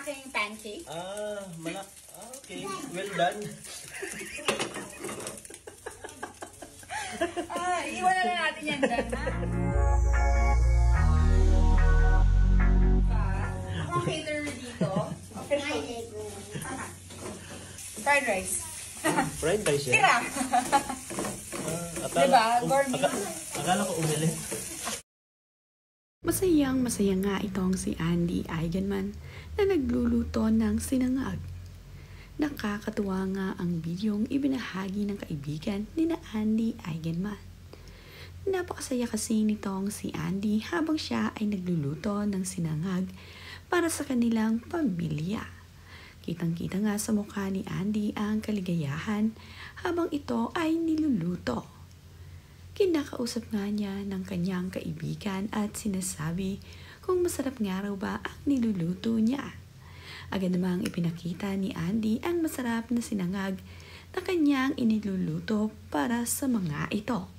aking pancake. Okay. Well done. Iwan na lang natin yan dyan, ha? Ang caterer dito. Official. Fried rice. Fried rice yan? Tira! Diba? Gourmet. Akala ko umili. Masaya nga itong si Andy Eigenman na nagluluto ng sinangag. Nakakatuwa nga ang bidyong ibinahagi ng kaibigan ni na Andy Eigenman. Napakasaya kasi nitong si Andy habang siya ay nagluluto ng sinangag para sa kanilang pamilya. Kitang-kita nga sa mukha ni Andy ang kaligayahan habang ito ay niluluto. Kinakausap nga niya ng kanyang kaibigan at sinasabi kung masarap nga raw ba ang niluluto niya. Agad namang ipinakita ni Andy ang masarap na sinangag na kanyang iniluluto para sa mga ito.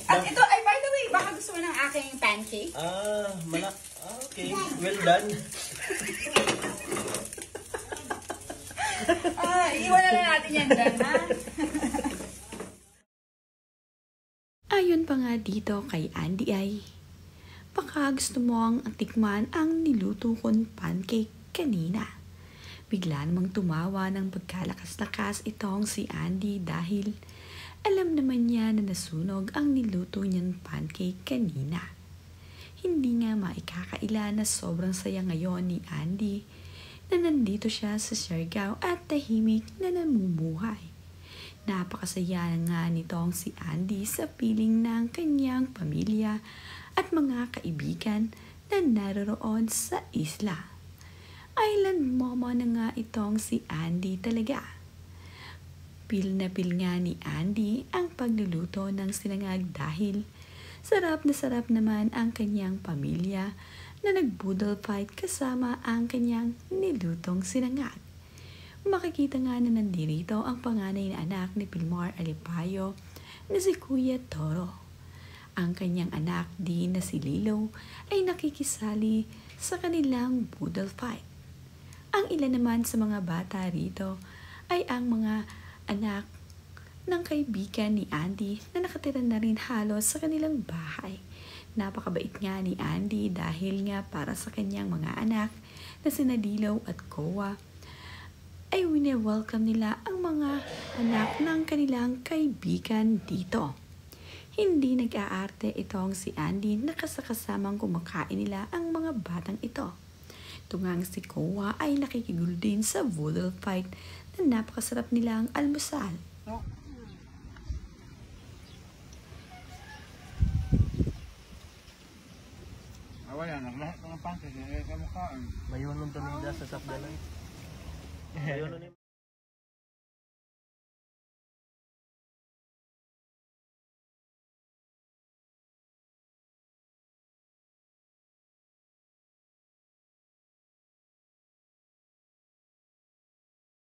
At ito, ay by the way, baka gusto mo ng aking pancake? Okay. Well done. Iwan na lang natin yan dyan, ha? Ayon pa nga dito kay Andy ay, baka gusto mo ang tikman ang niluto kong pancake kanina. Bigla namang tumawa ng pagkalakas-lakas itong si Andy dahil alam naman niya na nasunog ang niluto niyang pancake kanina. Hindi nga maikakaila na sobrang saya ngayon ni Andy na nandito siya sa Siargao at tahimik na namumuhay. Napakasaya nga nitong si Andy sa piling ng kanyang pamilya at mga kaibigan na naroroon sa isla. Island mama na nga itong si Andy talaga. Pil na pil nga ni Andy ang pagluluto ng sinangag dahil sarap na sarap naman ang kanyang pamilya na nag-boodle fight kasama ang kanyang nilutong sinangag. Makikita nga na nandirito ang panganay na anak ni Pilmar Alipayo na si Kuya Toro. Ang kanyang anak din na si Lilo ay nakikisali sa kanilang boodle fight. Ang ilan naman sa mga bata rito ay ang mga anak ng kaibigan ni Andy na nakatira na rin halos sa kanilang bahay. Napakabait nga ni Andy dahil nga para sa kanyang mga anak na sina Lilo at Koa ay wine-welcome nila ang mga anak ng kanilang kaibigan dito. Hindi nag-aarte itong si Andy na kasakasamang kumakain nila ang mga batang ito. Tungang si Koa ay nakikigulo din sa boodle fight na napakasarap nilang almusal. Wala, naglahat ng pancake, kaya kamukaan. Mayunong tumida sa sakdalan. Mayunong